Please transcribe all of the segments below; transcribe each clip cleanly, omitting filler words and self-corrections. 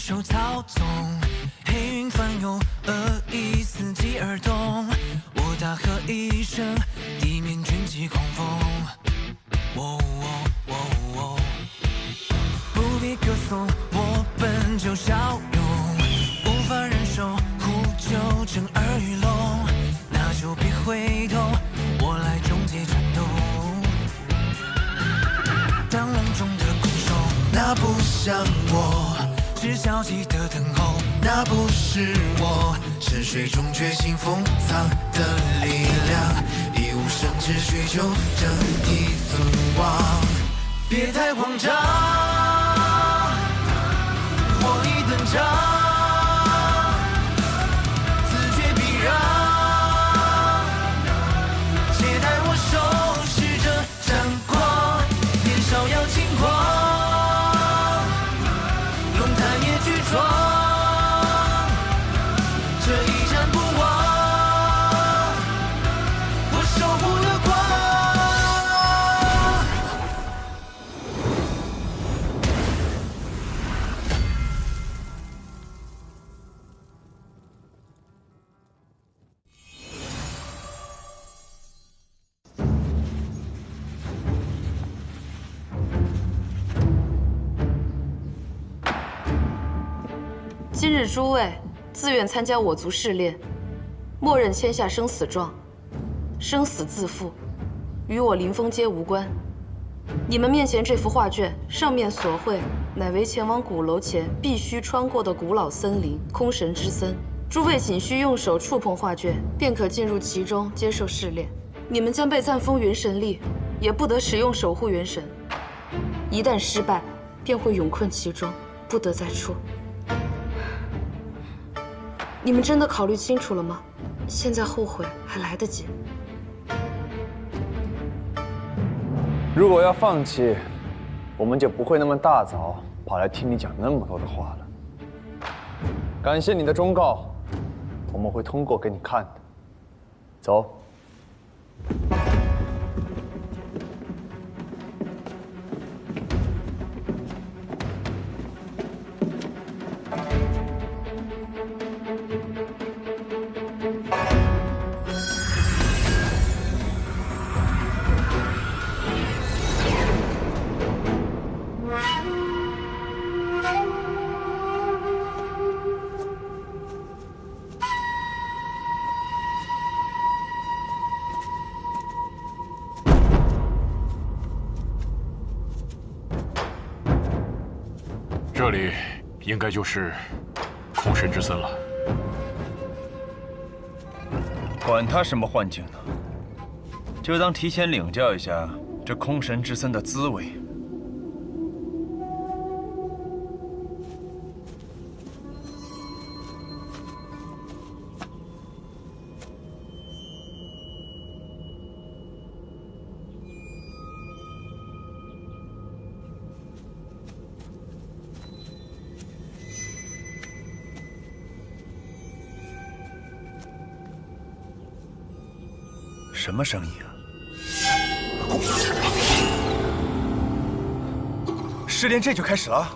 手操纵，黑云翻涌，恶意伺机而动。我大喝一声，地面卷起狂风。不必歌颂，我本就骁勇，无法忍受呼救震耳欲聋，那就别回头，我来终结战斗。当笼中的困兽，那不像我，是消极的等候，那不是我，深水中觉醒封藏的力量，一无生之需求正义存亡，别太慌张，火力登场。今日诸位自愿参加我族试炼，默认签下生死状，生死自负，与我临风街无关。你们面前这幅画卷上面所绘，乃为前往鼓楼前必须穿过的古老森林空神之森。诸位仅需用手触碰画卷，便可进入其中接受试炼。你们将被暂封元神力，也不得使用守护元神。一旦失败，便会永困其中，不得再出。你们真的考虑清楚了吗？现在后悔还来得及。如果要放弃，我们就不会那么大早跑来听你讲那么多的话了。感谢你的忠告，我们会通过给你看的。走。这里应该就是空神之森了。管他什么幻境呢，就当提前领教一下这空神之森的滋味。什么声音啊？试炼这就开始了？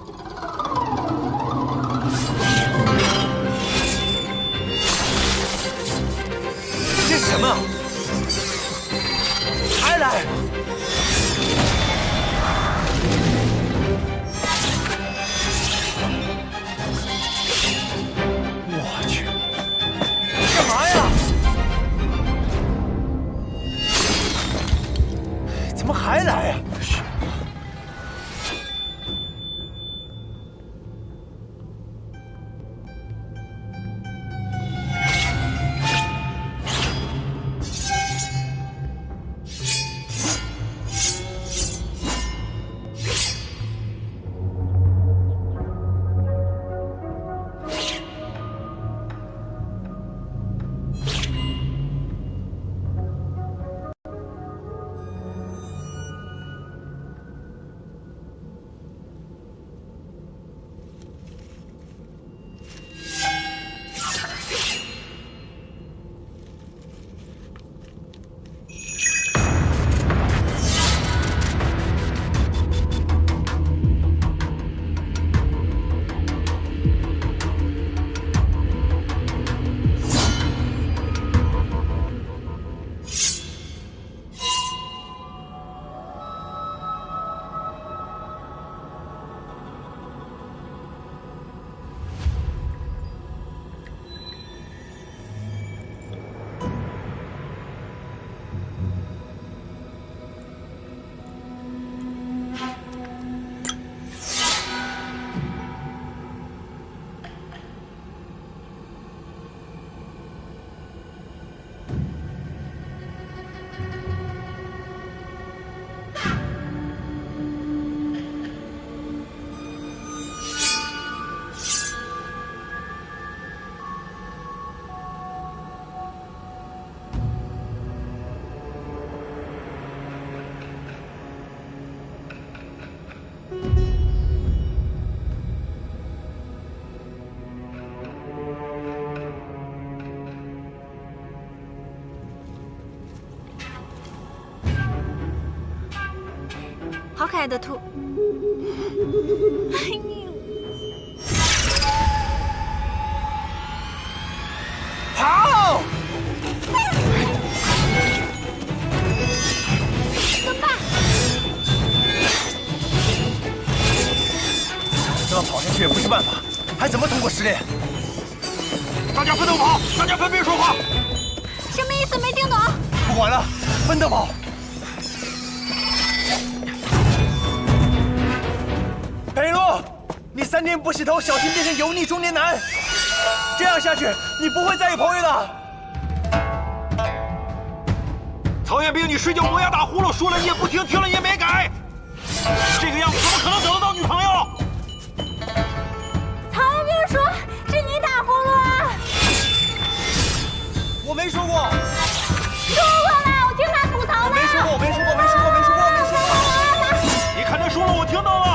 这是什么？还来！我去，干嘛呀？怎么还来呀？好可爱的兔。跑！怎么办？这么跑下去也不是办法，还怎么通过试炼？大家分头跑，大家分别说话。什么意思？没听懂。不管了，分头跑。裴洛，你3天不洗头，小心变成油腻中年男。这样下去，你不会再有朋友的。曹彦兵，你睡觉磨牙打呼噜，说了你也不听，听了你也没改，这个样子怎么可能等得到女朋友？曹彦兵说是你打呼噜啊。我没说过。说过了，我听他吐槽的。没说过，没说过，没说过，没说过，没说过。你看他说了，我听到了。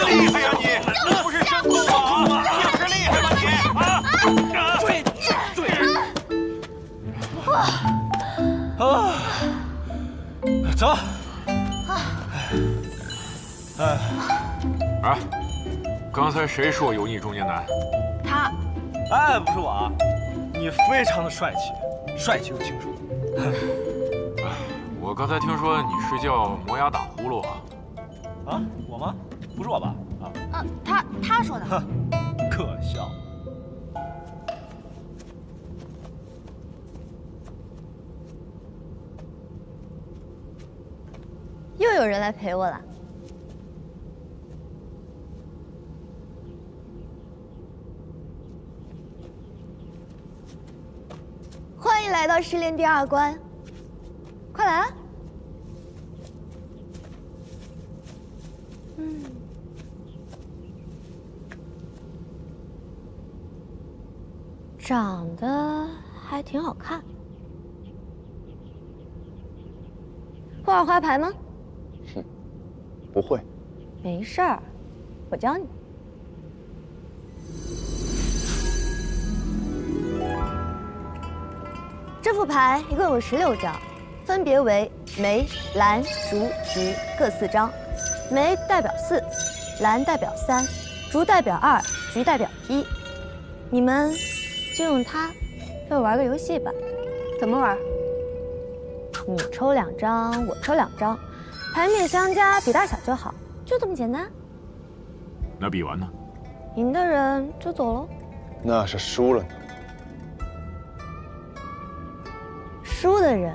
厉害呀你！那不是真功啊！硬是厉害吧你！啊！追！走。啊！刚才谁说油腻中年男？他。哎，不是我啊，你非常的帅气，帅气又清楚。我刚才听说你睡觉磨牙打呼噜啊？啊，我吗？不是我吧？啊，他说的。哼，可笑。又有人来陪我了。欢迎来到试炼第2关，快来啊！长得还挺好看。会玩花牌吗？哼，不会。没事儿，我教你。这副牌一共有16张，分别为梅、蓝、竹、菊各4张。梅代表4，蓝代表3，竹代表2，菊代表1。你们就用它陪我玩个游戏吧。怎么玩？你抽2张，我抽2张，牌面相加，比大小就好，就这么简单。那比完呢？赢的人就走喽。那是输了呢。输的人，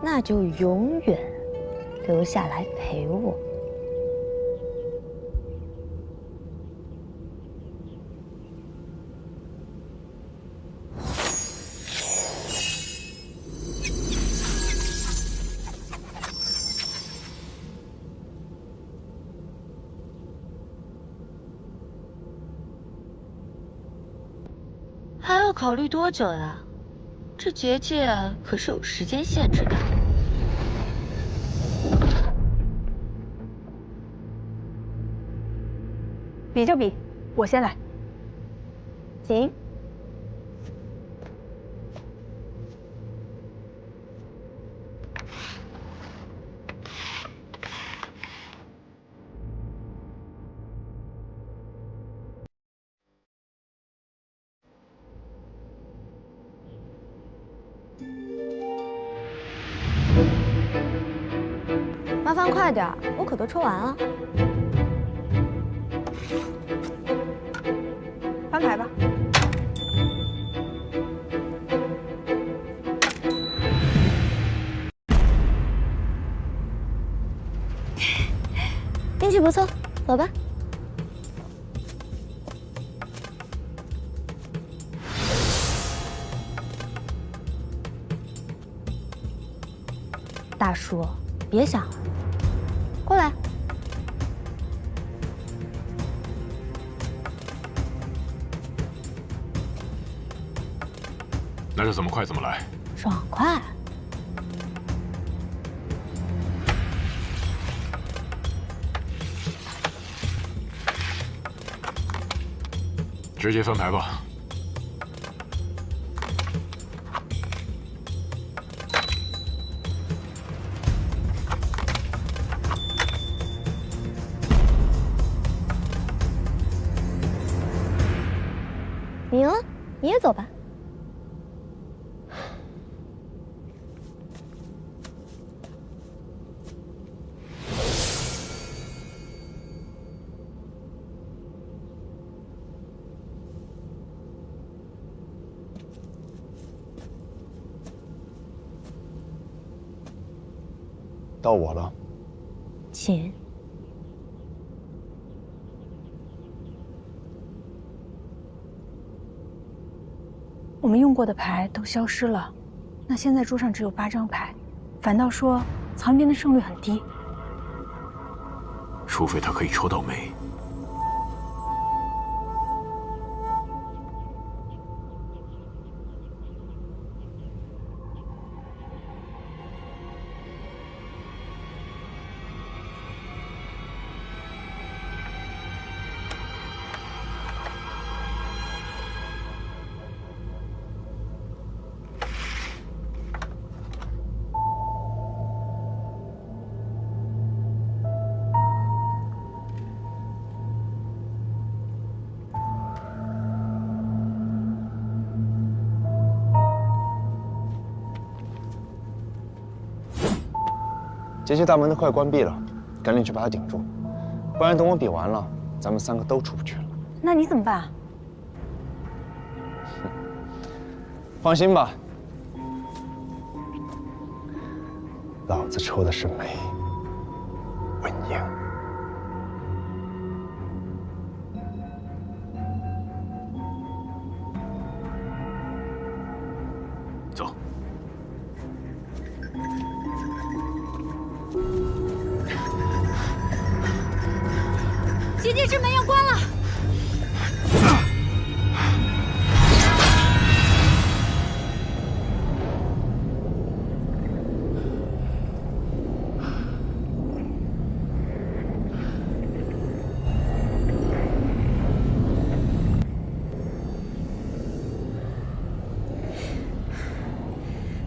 那就永远留下来陪我。还要考虑多久呀？这结界可是有时间限制的。比就比，我先来。行。麻烦快点，我可都抽完了。翻牌吧。运气不错，走吧。大叔，别想了，过来。那就怎么快怎么来。爽快。直接翻牌吧。 你赢了，你也走吧。到我了，请。 我们用过的牌都消失了，那现在桌上只有8张牌，反倒说曹云边的胜率很低。除非他可以抽到梅。结界大门都快关闭了，赶紧去把它顶住，不然等我比完了，咱们3个都出不去了。那你怎么办？放心吧，老子抽的是梅，稳赢。走。 结界之门要关了。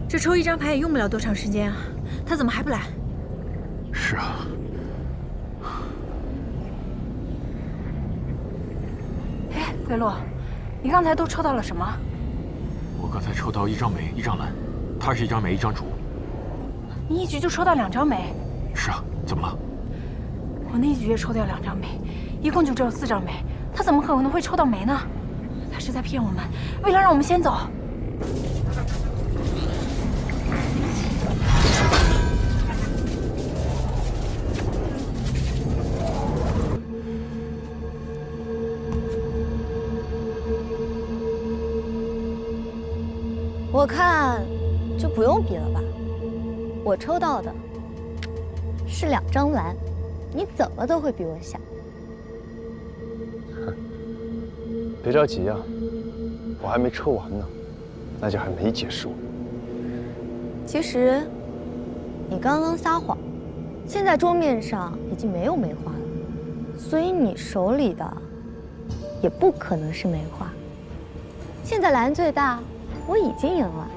这抽1张牌也用不了多长时间啊，他怎么还不来？是啊。 菲洛，你刚才都抽到了什么？我刚才抽到1张梅，1张蓝，他是1张梅，1张竹。你一局就抽到2张梅？是啊，怎么了？我那一局也抽掉2张梅，一共就只有4张梅，他怎么可能会抽到梅呢？他是在骗我们，为了让我们先走。我看就不用比了吧，我抽到的是2张蓝，你怎么都会比我小。别着急啊，我还没抽完呢，那就还没结束。其实你刚刚撒谎，现在桌面上已经没有梅花了，所以你手里的也不可能是梅花。现在蓝最大。 我已经赢了。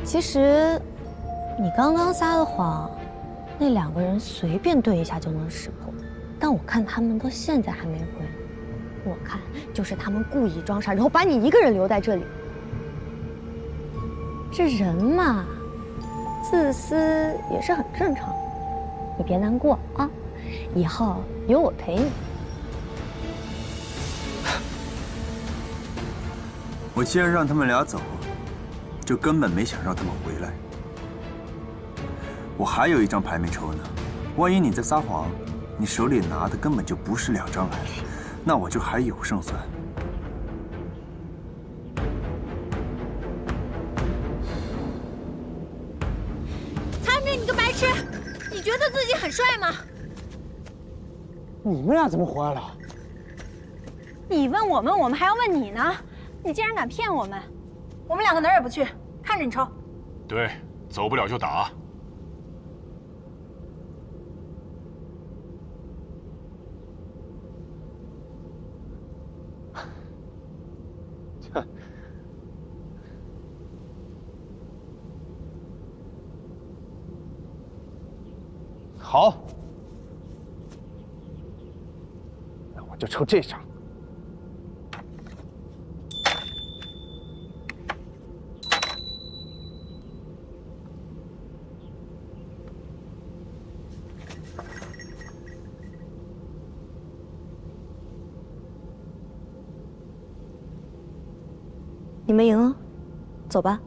其实，你刚刚撒的谎，那2个人随便对一下就能识破，但我看他们到现在还没回来，我看就是他们故意装傻，然后把你一个人留在这里。这人嘛，自私也是很正常的，你别难过啊，以后有我陪你。 我既然让他们俩走，就根本没想让他们回来。我还有1张牌没抽呢，万一你在撒谎，你手里拿的根本就不是2张蓝，那我就还有胜算。个白痴，你觉得自己很帅吗？你们俩怎么回来了？你问我们，我们还要问你呢。你竟然敢骗我们！我们两个哪儿也不去，看着你抽。对，走不了就打。好，那我就抽这张。你们赢了，走吧。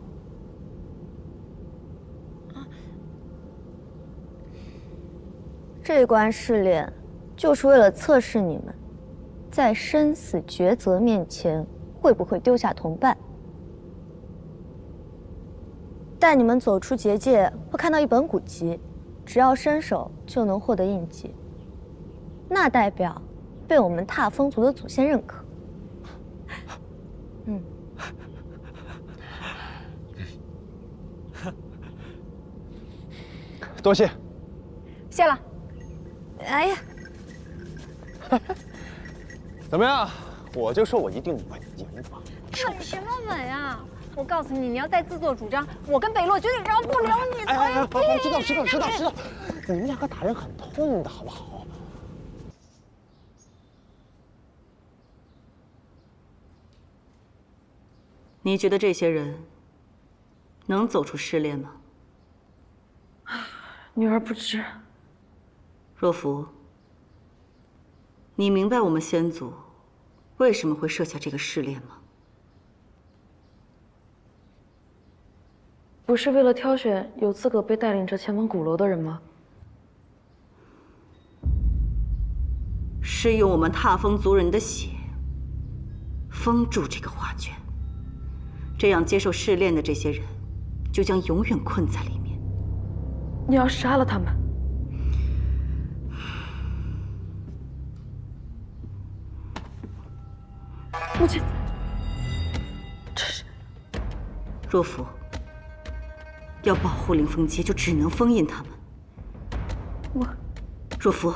这关试炼就是为了测试你们，在生死抉择面前会不会丢下同伴。带你们走出结界，会看到一本古籍，只要伸手就能获得印记，那代表被我们踏风族的祖先认可。嗯。多谢。谢了。哎呀，怎么样？我就说我一定稳赢吧。稳什么稳啊！我告诉你，你要再自作主张，我跟北洛绝对饶不了你。哎，好，知道，你们两个打人很痛的，好不好？你觉得这些人能走出试炼吗？女儿不知。若甫，你明白我们先祖为什么会设下这个试炼吗？不是为了挑选有资格被带领着前往鼓楼的人吗？是用我们踏风族人的血封住这个画卷，这样接受试炼的这些人就将永远困在里面。你要杀了他们？母亲，这是……若甫，要保护凌风街，就只能封印他们。若甫，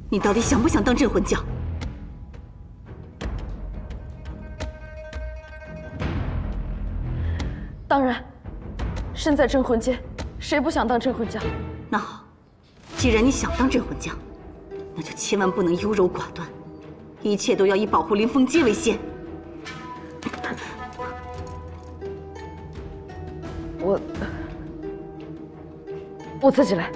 你到底想不想当镇魂将？当然，身在镇魂街，谁不想当镇魂将？那好，既然你想当镇魂将，那就千万不能优柔寡断，一切都要以保护凌风街为先。我自己来。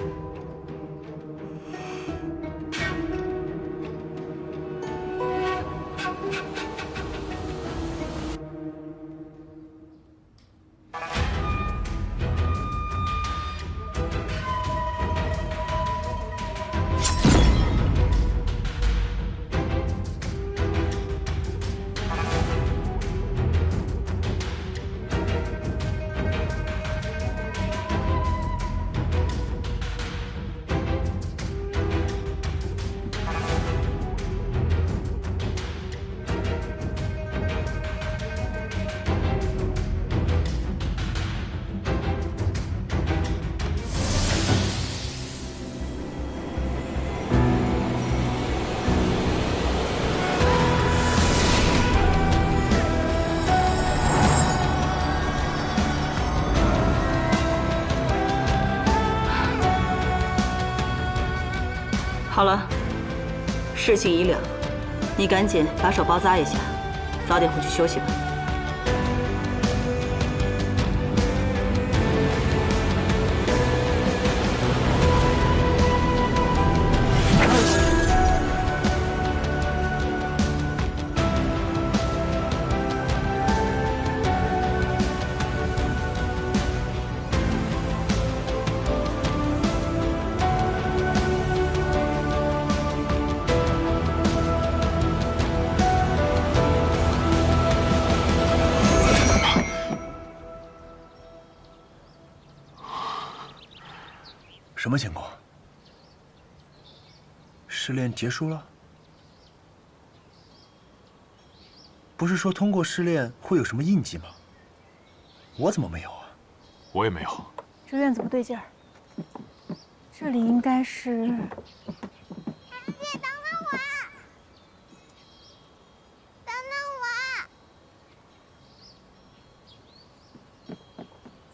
好了，事情已了，你赶紧把手包扎一下，早点回去休息吧。什么情况？试炼结束了？不是说通过试炼会有什么印记吗？我怎么没有啊？我也没有。这院子不对劲儿，这里应该是……姐，等等我！等等我！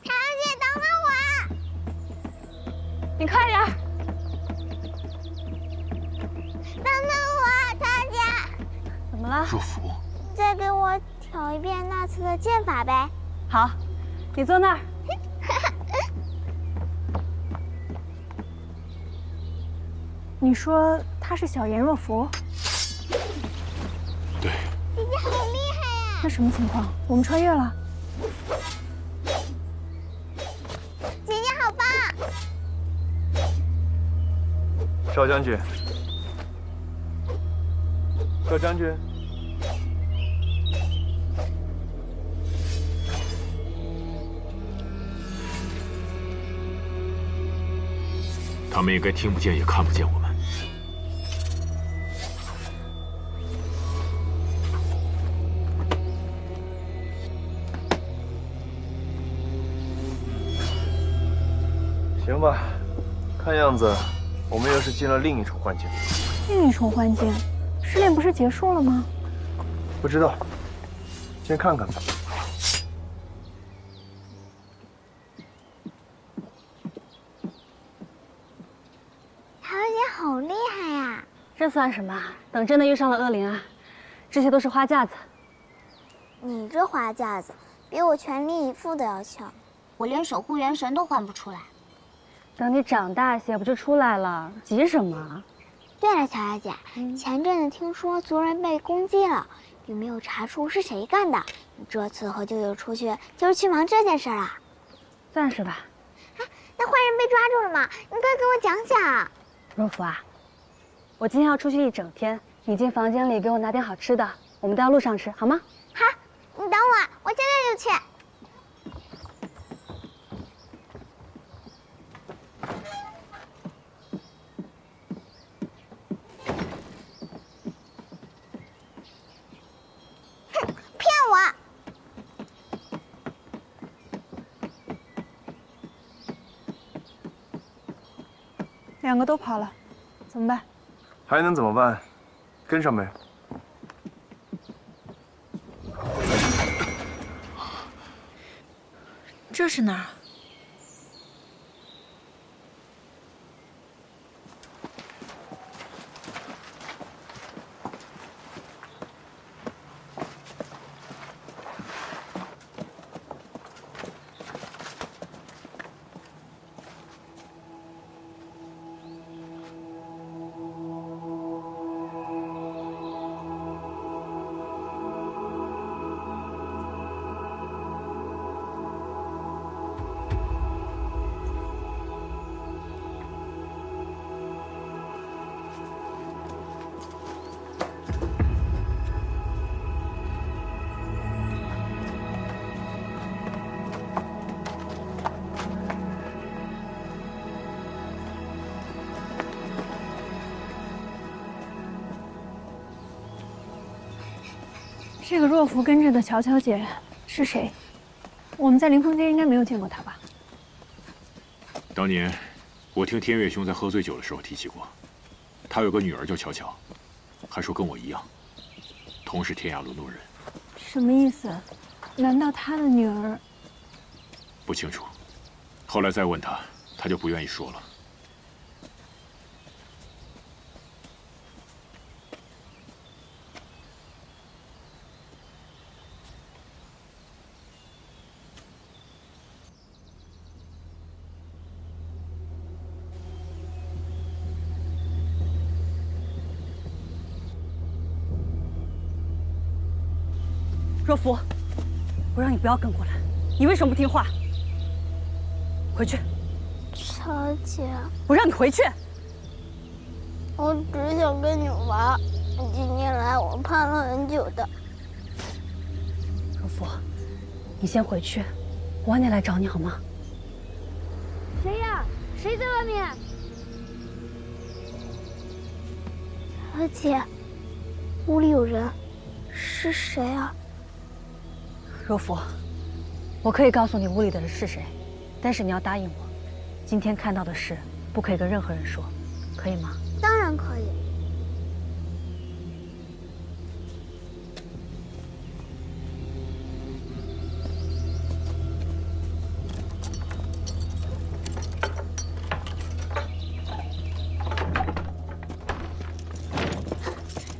彩儿姐，等等我！你快点！等等我，彩儿姐！怎么了？若甫，再给我挑一遍那次的剑法呗。好，你坐那儿。你说他是小颜若甫？对。姐姐好厉害呀！那什么情况？我们穿越了？姐姐好棒！少将军，少将军，他们应该听不见也看不见我们。行吧，看样子我们又是进了另一重幻境。另一重幻境，试炼不是结束了吗？不知道，先看看吧。彩儿姐好厉害呀！这算什么？等真的遇上了恶灵啊，这些都是花架子。你这花架子比我全力以赴的要强，我连守护元神都换不出来。等你长大些不就出来了？急什么？对了，乔小姐，前阵子听说族人被攻击了，有没有查出是谁干的？你这次和舅舅出去就是去忙这件事啊？算是吧。哎，那坏人被抓住了吗？你快给我讲讲。若甫啊，我今天要出去一整天，你进房间里给我拿点好吃的，我们带到路上吃，好吗？好，你等我，我现在就去。两个都跑了，怎么办？还能怎么办？跟上没？这是哪儿？这个若甫跟着的乔乔姐是谁？我们在凌风街应该没有见过她吧？当年，我听天月兄在喝醉酒的时候提起过，他有个女儿叫乔乔，还说跟我一样，同是天涯沦落人。什么意思？难道他的女儿？不清楚，后来再问他，他就不愿意说了。若甫，我让你不要跟过来，你为什么不听话？回去。乔姐，我让你回去。我只想跟你玩。今天来我盼了很久的。若甫，你先回去，我晚点来找你好吗？谁呀？谁在外面？二姐，屋里有人，是谁啊？若甫，我可以告诉你屋里的人是谁，但是你要答应我，今天看到的事不可以跟任何人说，可以吗？当然可以。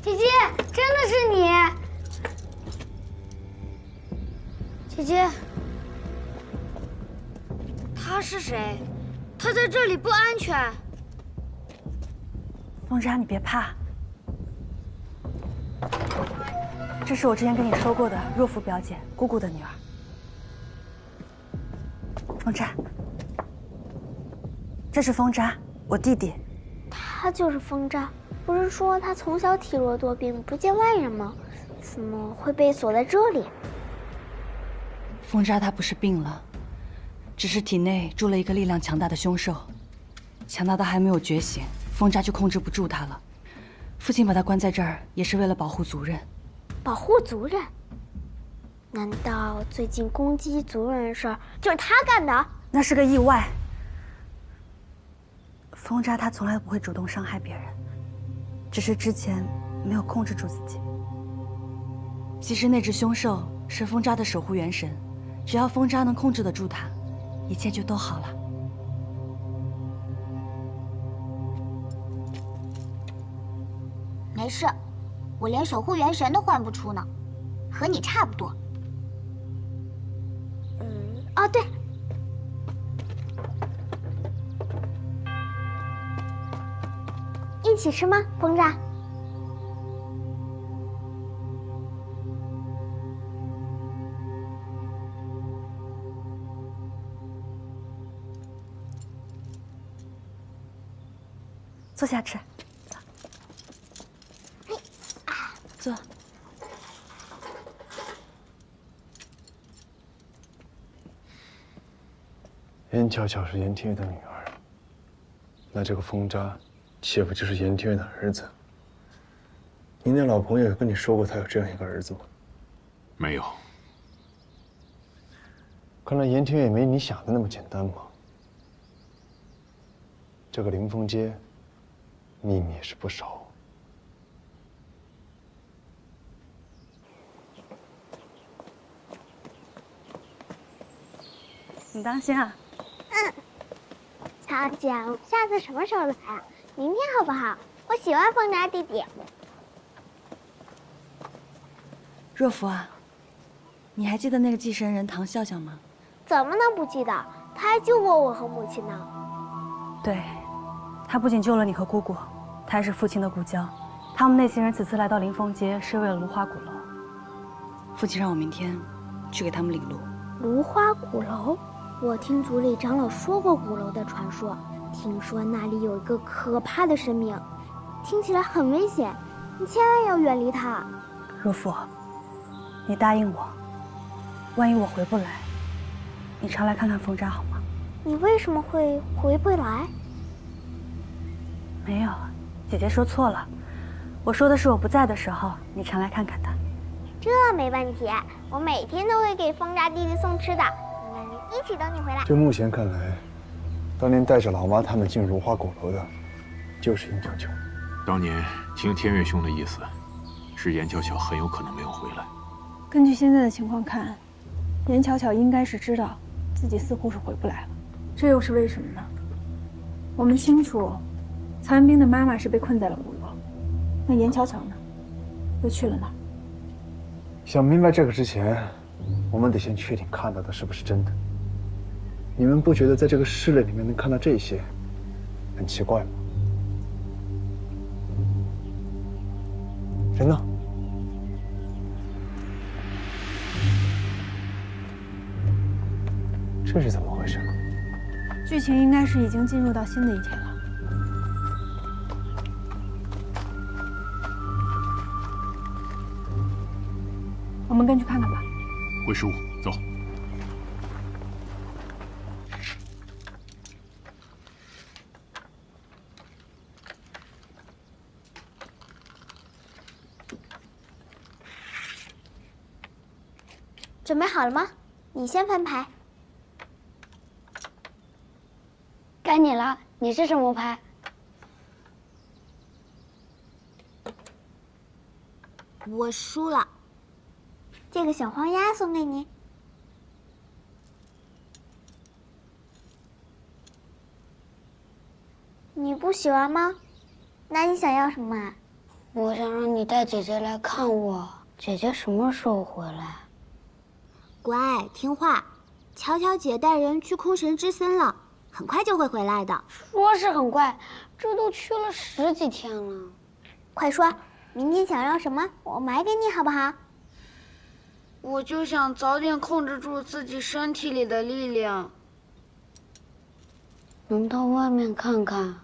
姐姐，真的是你！姐姐，他是谁？他在这里不安全。风渣，你别怕，这是我之前跟你说过的若甫表姐姑姑的女儿。风渣，这是风渣，我弟弟。他就是风渣，不是说他从小体弱多病，不见外人吗？怎么会被锁在这里？风渣他不是病了，只是体内住了一个力量强大的凶兽，强大到还没有觉醒，风渣就控制不住他了。父亲把他关在这儿，也是为了保护族人。保护族人？难道最近攻击族人的事儿就是他干的？那是个意外。风渣他从来都不会主动伤害别人，只是之前没有控制住自己。其实那只凶兽是风渣的守护元神，只要风渣能控制得住它，一切就都好了。没事，我连守护元神都唤不出呢，和你差不多。哦对，一起吃吗，风渣？坐下吃。坐。严巧巧是严天月的女儿，那这个风渣，岂不就是严天月的儿子？您那老朋友有跟你说过他有这样一个儿子吗？没有。看来严天月也没你想的那么简单嘛。这个临风街，秘密也是不少。你当心啊！乔姐，我们下次什么时候来啊？明天好不好？我喜欢风渣弟弟。若甫啊，你还记得那个寄生人唐笑笑吗？怎么能不记得？他还救过我和母亲呢。对，他不仅救了你和姑姑，他还是父亲的故交。他们那些人此次来到临风街，是为了芦花鼓楼。父亲让我明天去给他们领路。芦花鼓楼？我听族里长老说过鼓楼的传说，听说那里有一个可怕的神明，听起来很危险，你千万要远离他。若甫，你答应我，万一我回不来，你常来看看风渣好吗？你为什么会回不来？没有，姐姐说错了，我说的是我不在的时候，你常来看看他。这没问题，我每天都会给风渣弟弟送吃的，我们一起等你回来。就目前看来，当年带着老妈他们进芦花鼓楼的，就是严巧巧。当年听天月兄的意思，是严巧巧很有可能没有回来。根据现在的情况看，严巧巧应该是知道自己似乎是回不来了，这又是为什么呢？我们清楚，曹元兵的妈妈是被困在了鼓楼，那严巧巧呢，又去了哪儿？想明白这个之前，我们得先确定看到的是不是真的。你们不觉得在这个试炼里面能看到这些，很奇怪吗？人呢？这是怎么回事？剧情应该是已经进入到新的一天了。我们跟去看看吧。回师务，走。准备好了吗？你先翻牌。该你了，你是什么牌？我输了，这个小黄鸭送给你。你不喜欢吗？那你想要什么啊？我想让你带姐姐来看我。姐姐什么时候回来？乖，听话。乔乔姐带人去空神之森了，很快就会回来的。说是很快，这都去了10几天了。快说，明天想要什么，我买给你好不好？我就想早点控制住自己身体里的力量，能到外面看看，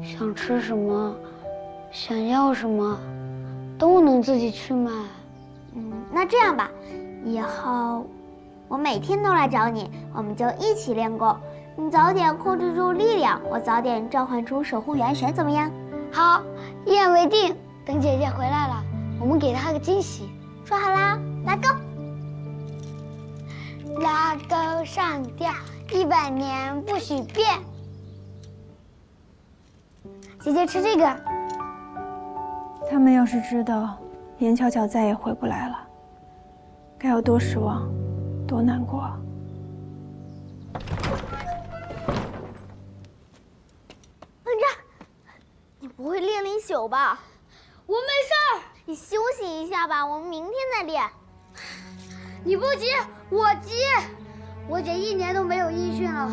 想吃什么，想要什么，都能自己去买。那这样吧，以后我每天都来找你，我们就一起练功。你早点控制住力量，我早点召唤出守护元神，怎么样？好，一言为定。等姐姐回来了，我们给她个惊喜。说好啦，拉钩！拉钩上吊，100年不许变。姐姐吃这个。他们要是知道严巧巧再也回不来了，该有多失望，多难过啊！文章，你不会练了一宿吧？我没事儿，你休息一下吧，我们明天再练。你不急，我急。我姐1年都没有音讯了，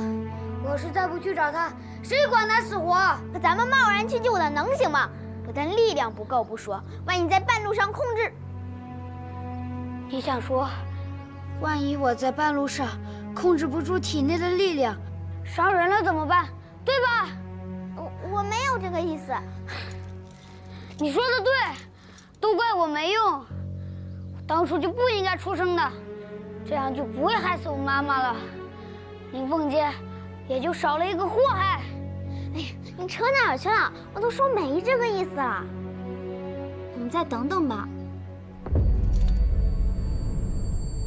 我实在不去找她，谁管她死活？可咱们贸然去救她能行吗？不但力量不够不说，万一在半路上控制……你想说，万一我在半路上控制不住体内的力量，伤人了怎么办？对吧？我没有这个意思。你说的对，都怪我没用，我当初就不应该出生的，这样就不会害死我妈妈了，林凤姐也就少了一个祸害。哎呀，你扯哪儿去了？我都说没这个意思了。我们再等等吧。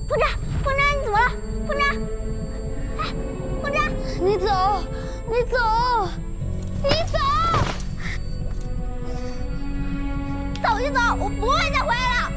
凤章，凤章，你怎么了？凤章，哎，凤章，你走，你走，你走。走就走，我不会再回来了。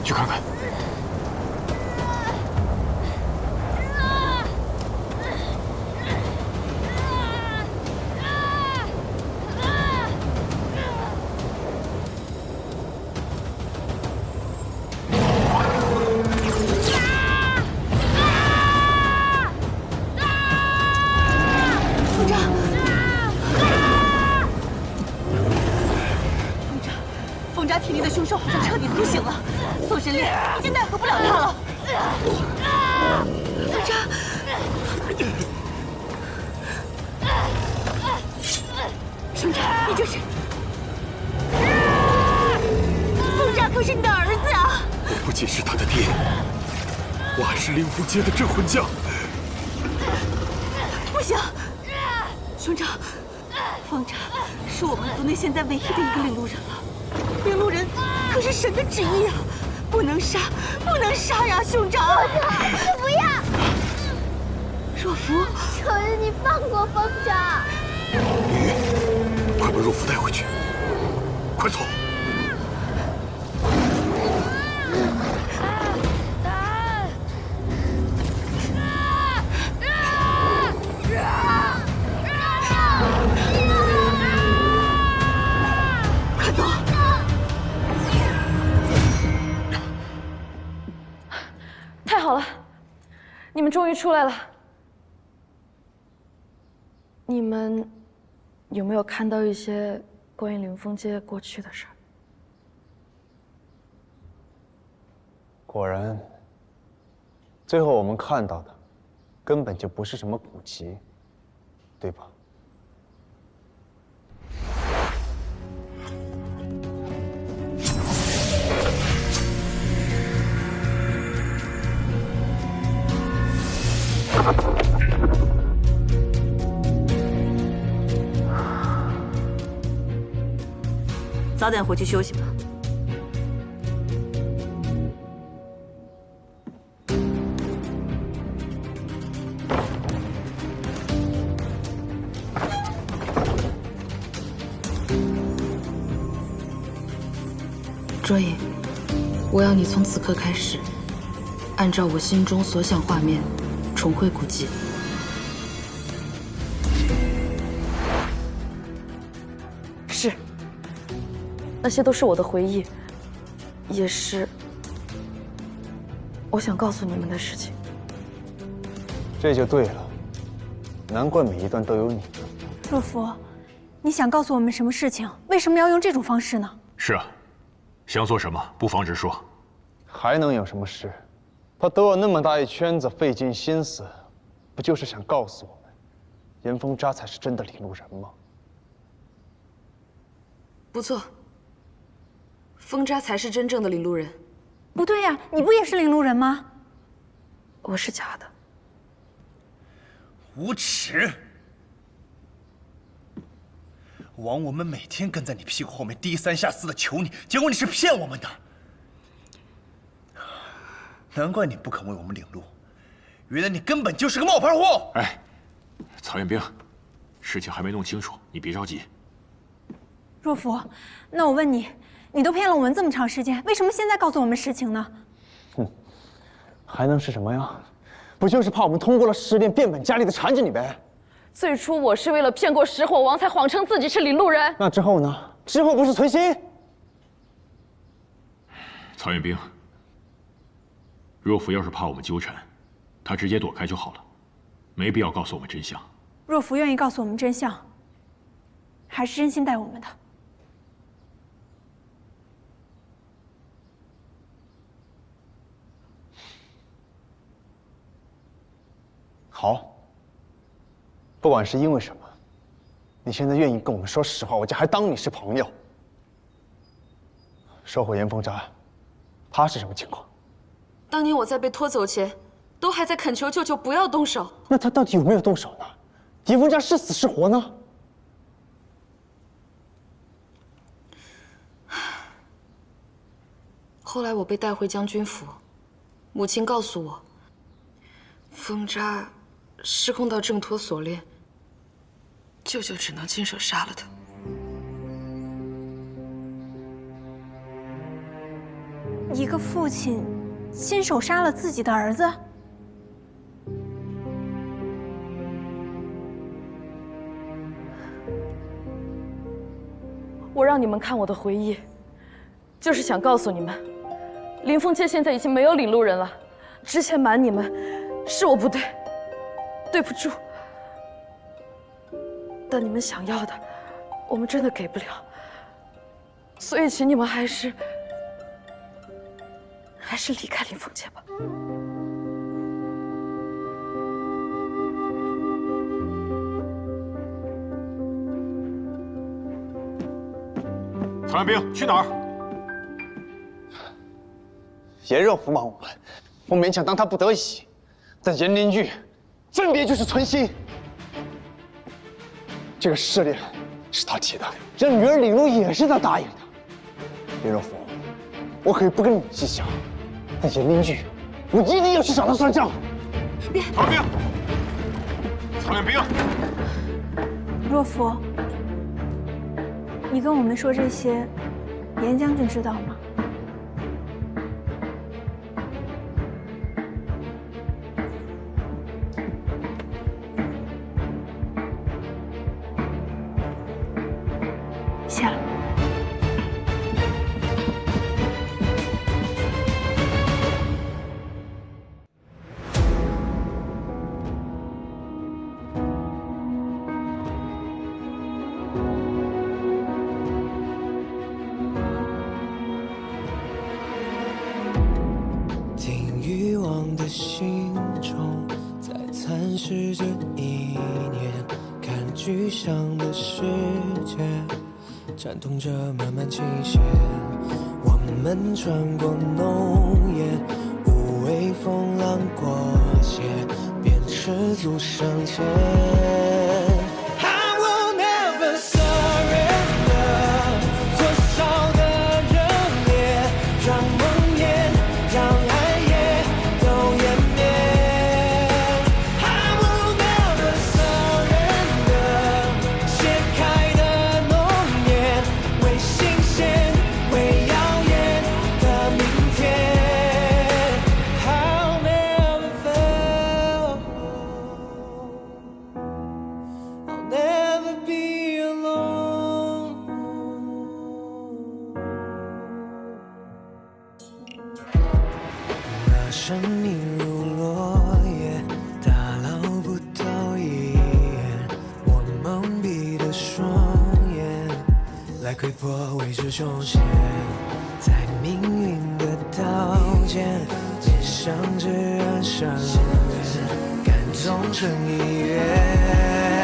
去看看。凤扎体内的凶兽好像彻底苏醒了，宋神烈已经奈何不了他了。凤扎，凤扎，你这是？凤扎可是你的儿子啊！我不仅是他的爹，我还是灵狐阶的镇魂将。不行，兄长，凤扎是我们族内现在唯一的一个领路人了。领路人可是神的旨意啊，不能杀，不能杀呀，兄长！不要！若芙，求求你放过凤扎！雨，快把若芙带回去，快走！快走！太好了，你们终于出来了。你们有没有看到一些关于凌风街过去的事儿？果然，最后我们看到的，根本就不是什么古籍，对吧？早点回去休息吧。卓颖，我要你从此刻开始，按照我心中所想画面，重绘古迹。是，那些都是我的回忆，也是我想告诉你们的事情。这就对了，难怪每一段都有你。若甫，你想告诉我们什么事情？为什么要用这种方式呢？是啊。想做什么，不妨直说。还能有什么事？他兜了那么大一圈子，费尽心思，不就是想告诉我们，严风渣才是真的领路人吗？不错，风渣才是真正的领路人。不对呀，你不也是领路人吗？我是假的。无耻！枉我们每天跟在你屁股后面低三下四的求你，结果你是骗我们的。难怪你不肯为我们领路，原来你根本就是个冒牌货！哎，曹彦兵，事情还没弄清楚，你别着急。若甫，那我问你，你都骗了我们这么长时间，为什么现在告诉我们实情呢？还能是什么呀？不就是怕我们通过了试炼，变本加厉的缠着你呗？最初我是为了骗过石火王，才谎称自己是领路人。那之后呢？之后不是存心？曹彦兵，若甫要是怕我们纠缠，他直接躲开就好了，没必要告诉我们真相。若甫愿意告诉我们真相，还是真心待我们的。好。不管是因为什么，你现在愿意跟我们说实话，我就还当你是朋友。说回严风渣，他是什么情况？当年我在被拖走前，都还在恳求舅舅不要动手。那他到底有没有动手呢？严风渣是死是活呢？后来我被带回将军府，母亲告诉我，风渣失控到挣脱锁链，舅舅只能亲手杀了他。一个父亲亲手杀了自己的儿子？我让你们看我的回忆，就是想告诉你们，林凤街现在已经没有领路人了。之前瞒你们，是我不对，对不住。但你们想要的，我们真的给不了。所以，请你们还是离开林凤街吧。曹彦兵去哪儿？严若甫瞒我们，我勉强当他不得已，但严灵玉分别就是存心。这个试炼是他提的，让女儿领路也是他答应的。严若甫，我可以不跟你计较，但严灵玉，我一定要去找他算账。别！曹彦兵，曹彦兵，若甫，你跟我们说这些，严将军知道吗？下来。听欲望的心中在残具象的世界，颤动着慢慢倾斜。我们穿过浓烟，无畏风浪过界，便赤足上前。I will never surrender， 多少的热烈，让梦魇，让爱也都湮灭。生命如落叶，打捞不到一眼。我蒙蔽的双眼，来窥破未知凶险。在命运的刀尖，面向至暗伤源，感动成一缘。